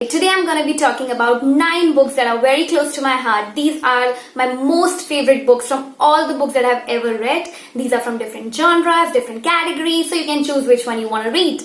Today I'm going to be talking about 9 books that are very close to my heart. These are my most favorite books from all the books that I've ever read. These are from different genres, different categories, so you can choose which one you want to read.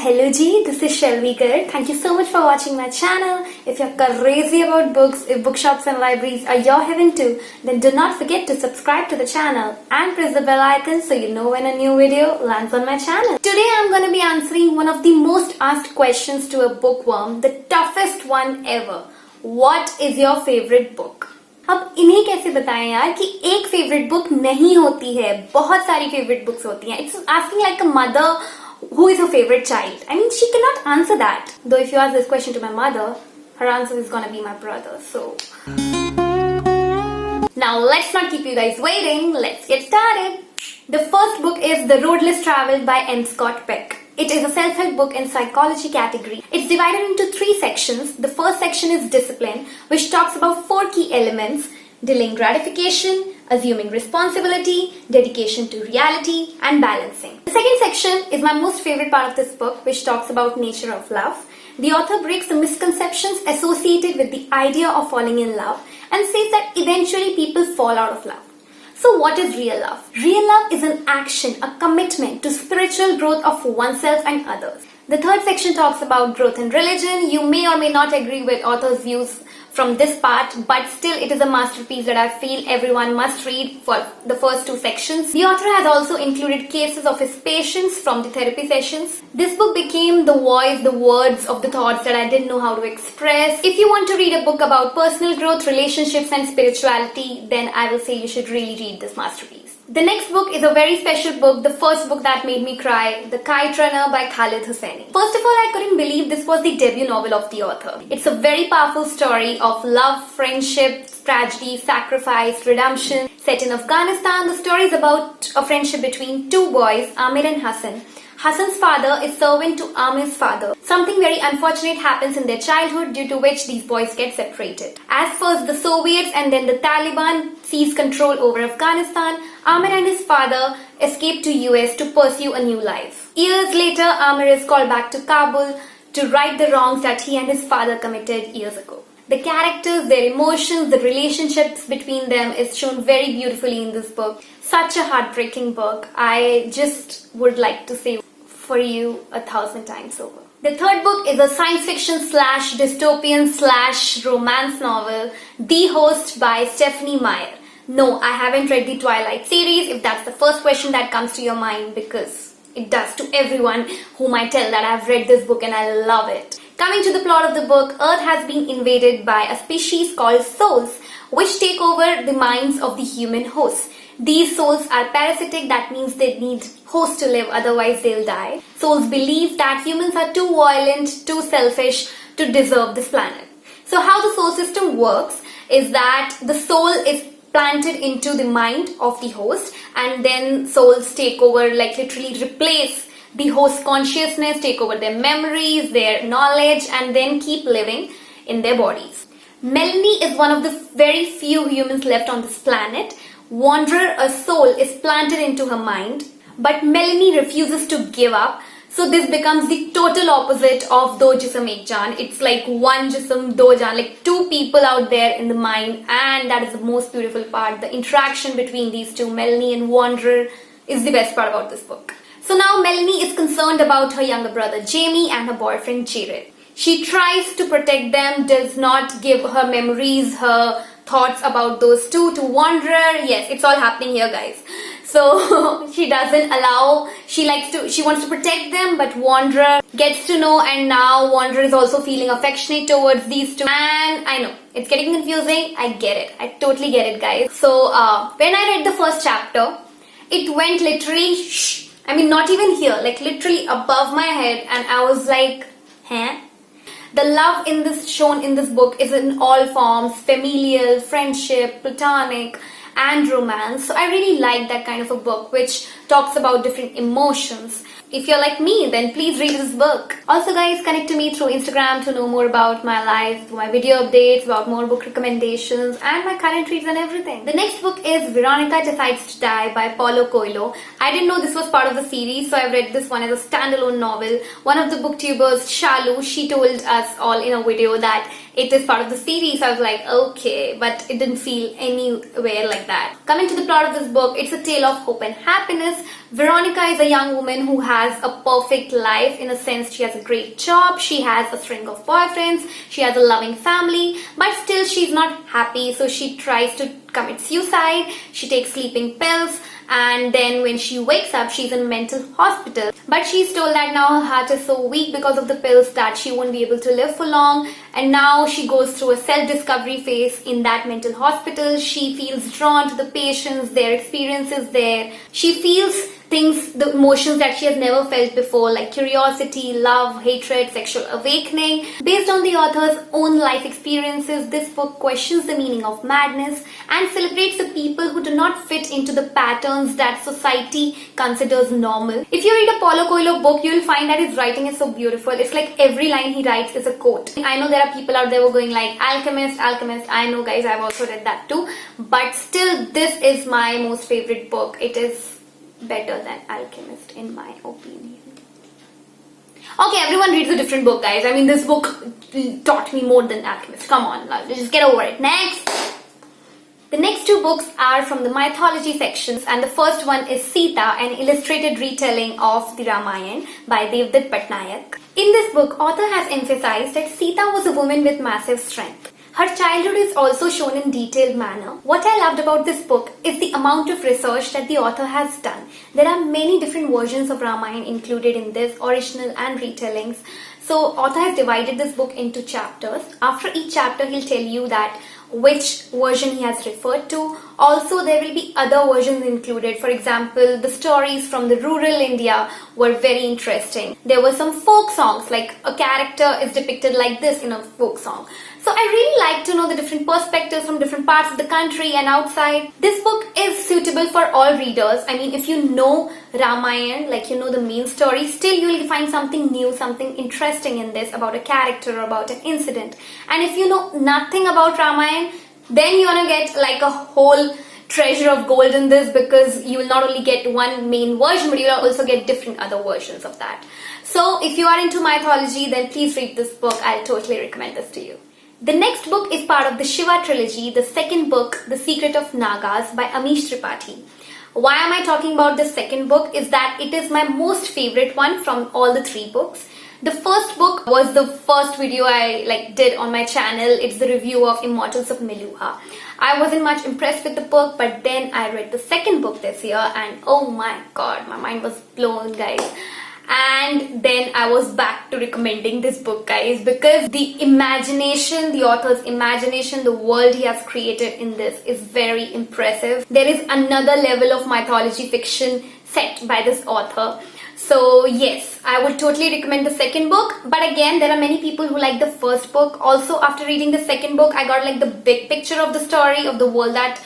Hello Ji, this is Shelvi Garg. Thank you so much for watching my channel. If you're crazy about books, if bookshops and libraries are your heaven too, then do not forget to subscribe to the channel and press the bell icon so you know when a new video lands on my channel. Today I'm going to be answering one of the most asked questions to a bookworm, the toughest one ever. What is your favorite book? अब इन्हें कैसे बताएं यार कि एक favourite book नहीं होती है, बहुत सारी फेवरेट बुक्स होती हैं. It's asking like a mother who is her favorite child. I mean, she cannot answer that. Though if you ask this question to my mother, her answer is gonna be my brother. So now let's not keep you guys waiting. Let's get started. The first book is The Road Less Traveled by M. Scott Peck. It is a self-help book in psychology category. It's divided into 3 sections. The first section is discipline, which talks about 4 key elements: delaying gratification, assuming responsibility, dedication to reality, and balancing. The second section is my most favorite part of this book, which talks about nature of love. The author breaks the misconceptions associated with the idea of falling in love and says that eventually people fall out of love. So what is real love? Real love is an action, a commitment to spiritual growth of oneself and others. The third section talks about growth in religion. You may or may not agree with author's views from this part, but still it is a masterpiece that I feel everyone must read for the first 2 sections. The author has also included cases of his patients from the therapy sessions. This book became the voice, the words of the thoughts that I didn't know how to express. If you want to read a book about personal growth, relationships and spirituality, then I will say you should really read this masterpiece. The next book is a very special book, the first book that made me cry, The Kite Runner by Khaled Hosseini. First of all, I couldn't believe this was the debut novel of the author. It's a very powerful story of love, friendship, tragedy, sacrifice, redemption. Set in Afghanistan, the story is about a friendship between 2 boys, Amir and Hassan. Hassan's father is servant to Amir's father. Something very unfortunate happens in their childhood due to which these boys get separated. As first the Soviets and then the Taliban seize control over Afghanistan, Amir and his father escape to US to pursue a new life. Years later, Amir is called back to Kabul to right the wrongs that he and his father committed years ago. The characters, their emotions, the relationships between them is shown very beautifully in this book. Such a heartbreaking book. I just would like to say for you 1,000 times over. The third book is a science fiction / dystopian / romance novel, The Host by Stephenie Meyer. No, I haven't read the Twilight series, if that's the first question that comes to your mind, because it does to everyone whom I tell that I've read this book and I love it. Coming to the plot of the book, Earth has been invaded by a species called souls, which take over the minds of the human hosts. These souls are parasitic, that means they need hosts to live, otherwise they'll die. Souls believe that humans are too violent, too selfish to deserve this planet. So how the soul system works is that the soul is planted into the mind of the host, and then souls take over, like literally replace the host consciousness, take over their memories, their knowledge, and then keep living in their bodies. Melanie is one of the very few humans left on this planet. Wanderer, a soul, is planted into her mind, but Melanie refuses to give up. So this becomes the total opposite of Do Jism Ek Jaan. It's like one jism, do jaan, like 2 people out there in the mind, and that is the most beautiful part. The interaction between these 2, Melanie and Wanderer, is the best part about this book. So now Melanie is concerned about her younger brother Jamie and her boyfriend Jared. She tries to protect them, does not give her memories, her thoughts about those 2 to Wanderer. Yes, it's all happening here, guys. So she doesn't allow, she wants to protect them, but Wanderer gets to know, and now Wanderer is also feeling affectionate towards these 2. And I know, it's getting confusing. I get it. I totally get it, guys. So when I read the first chapter, it went literally, I mean not even here, like literally above my head, and I was like, huh? The love shown in this book is in all forms: familial, friendship, platonic, and romance. So I really like that kind of a book which talks about different emotions. If you're like me, then please read this book. Also guys, connect to me through Instagram to know more about my life, my video updates, about more book recommendations and my current reads and everything. The next book is Veronica Decides to Die by Paulo Coelho. I didn't know this was part of the series, so I've read this one as a standalone novel. One of the booktubers, Shalu, she told us all in a video that it is part of the series. I was like, okay, but it didn't feel anywhere like that. Coming to the plot of this book, it's a tale of hope and happiness. Veronica is a young woman who has a perfect life. In a sense, she has a great job, she has a string of boyfriends, she has a loving family, but still she's not happy, so she tries to commit suicide. She takes sleeping pills, and then when she wakes up, she's in a mental hospital. But she's told that now her heart is so weak because of the pills that she won't be able to live for long, and now she goes through a self-discovery phase in that mental hospital. She feels drawn to the patients, their experiences there. She feels things, the emotions that she has never felt before, like curiosity, love, hatred, sexual awakening. Based on the author's own life experiences, this book questions the meaning of madness and celebrates the people who do not fit into the patterns that society considers normal. If you read a Paulo Coelho book, you will find that his writing is so beautiful. It's like every line he writes is a quote. I know there are people out there who are going like, alchemist, alchemist. I know guys, I've also read that too. But still, this is my most favorite book. It is better than Alchemist in my opinion. Okay, everyone reads a different book, guys. I mean, this book taught me more than Alchemist. Come on, let's just get over it. Next! The next two books are from the mythology sections, and the first one is Sita, an illustrated retelling of the Ramayana by Devdutt Patnaik. In this book, author has emphasized that Sita was a woman with massive strength. Her childhood is also shown in detailed manner. What I loved about this book is the amount of research that the author has done. There are many different versions of Ramayana included in this, original and retellings. So author has divided this book into chapters. After each chapter, he'll tell you that which version he has referred to. Also, there will be other versions included. For example, the stories from the rural India were very interesting. There were some folk songs, like a character is depicted like this in a folk song. So I really like to know the different perspectives from different parts of the country and outside. This book is suitable for all readers. I mean, if you know Ramayana, like you know the main story, still you will find something new, something interesting in this about a character or about an incident. And if you know nothing about Ramayana, then you're gonna get like a whole treasure of gold in this, because you will not only get one main version, but you'll also get different other versions of that. So if you are into mythology, then please read this book. I'll totally recommend this to you. The next book is part of the Shiva trilogy, the second book, The Secret of Nagas by Amish Tripathi. Why am I talking about this second book is that it is my most favorite one from all the three books. The first book was the first video I did on my channel. It's the review of Immortals of Meluha. I wasn't much impressed with the book, but then I read the second book this year and oh my god, my mind was blown, guys. And then I was back to recommending this book, guys, because the imagination, the author's imagination, the world he has created in this is very impressive. There is another level of mythology fiction set by this author. So yes, I would totally recommend the second book. But again, there are many people who like the first book. Also, after reading the second book, I got like the big picture of the story, of the world that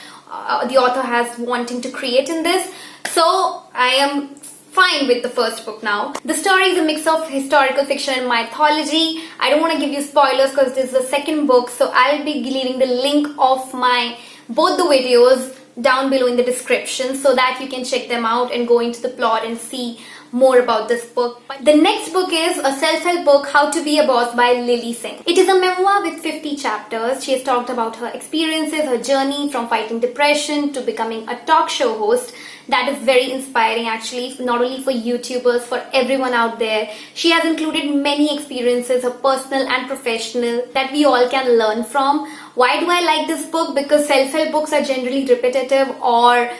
the author has wanting to create in this. So I am fine with the first book now. The story is a mix of historical fiction and mythology. I don't want to give you spoilers because this is the second book, so I'll be leaving the link of both the videos down below in the description so that you can check them out and go into the plot and see more about this book. The next book is a self-help book, How to Be a Boss by Lily Singh. It is a memoir with 50 chapters. She has talked about her experiences, her journey from fighting depression to becoming a talk show host. That is very inspiring actually, not only for YouTubers, for everyone out there. She has included many experiences, her personal and professional, that we all can learn from. Why do I like this book? Because self-help books are generally repetitive or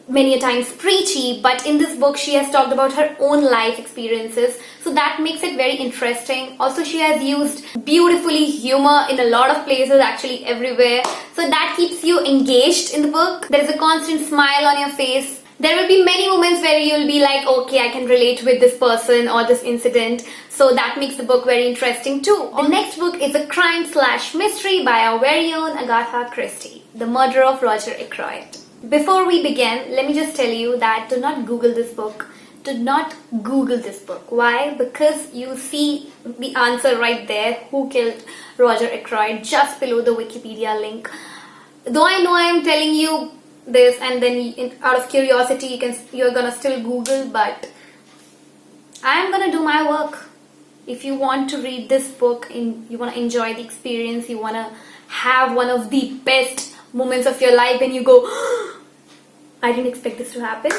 many a times preachy, but in this book she has talked about her own life experiences, so that makes it very interesting. Also, she has used beautifully humor in a lot of places, actually everywhere, so that keeps you engaged in the book. There is a constant smile on your face. There will be many moments where you'll be like, okay, I can relate with this person or this incident, so that makes the book very interesting too. The next book is a crime/mystery by our very own Agatha Christie, The Murder of Roger Ackroyd. Before we begin, let me just tell you that do not Google this book. do not Google this book. Why? Because you see the answer right there, who killed Roger Ackroyd, just below the Wikipedia link. Though I know I am telling you this and then out of curiosity you're gonna still Google, but I am gonna do my work. If you want to read this book, you want to enjoy the experience, you want to have one of the best moments of your life and you go, I didn't expect this to happen,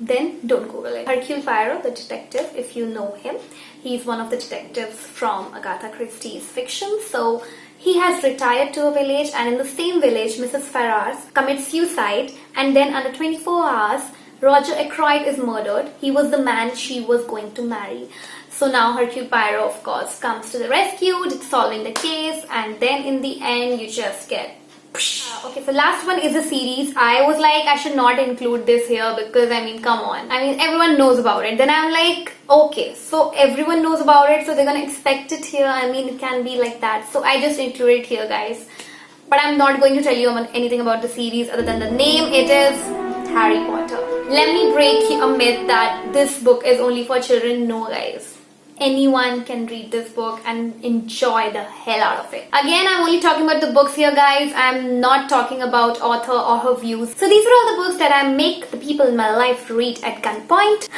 then don't Google it. Hercule Poirot, the detective, if you know him, he's one of the detectives from Agatha Christie's fiction. So he has retired to a village, and in the same village, Mrs. Ferrars commits suicide, and then under 24 hours, Roger Ackroyd is murdered. He was the man she was going to marry. So now Hercule Poirot, of course, comes to the rescue, solving the case, and then in the end, you just get... Okay, so last one is a series. I was like, I should not include this here because, I mean, come on. I mean, everyone knows about it. Then I'm like, okay, so everyone knows about it, so they're gonna expect it here. I mean, it can be like that. So I just included it here, guys. But I'm not going to tell you anything about the series other than the name. It is Harry Potter. Let me break a myth that this book is only for children. No, guys. Anyone can read this book and enjoy the hell out of it. Again, I'm only talking about the books here, guys. I'm not talking about author or her views. So these are all the books that I make the people in my life read at gunpoint.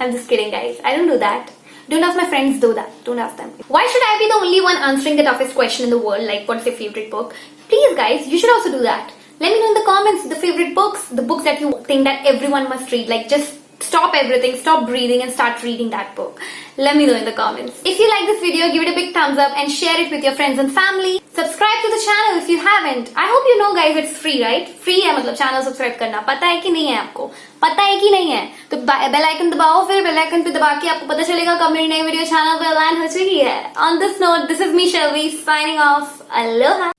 I'm just kidding, guys. I don't do that. Don't ask my friends do that. Don't ask them. Why should I be the only one answering the toughest question in the world, like what's your favorite book? Please, guys, you should also do that. Let me know in the comments the favorite books, the books that you think that everyone must read. Like, just stop everything, stop breathing and start reading that book. Let me know in the comments. If you like this video, give it a big thumbs up and share it with your friends and family. Subscribe to the channel if you haven't. I hope you know, guys, it's free, right? Free है मतलब channel subscribe करना. पता है कि नहीं है आपको? पता है कि नहीं है? तो बेल आइकन दबाओ, फिर बेल आइकन पे दबा के आपको पता चलेगा कब मेरी नई वीडियो चैनल पे लैंड हो चुकी है. On this note, this is me, Shelvi, signing off. Aloha.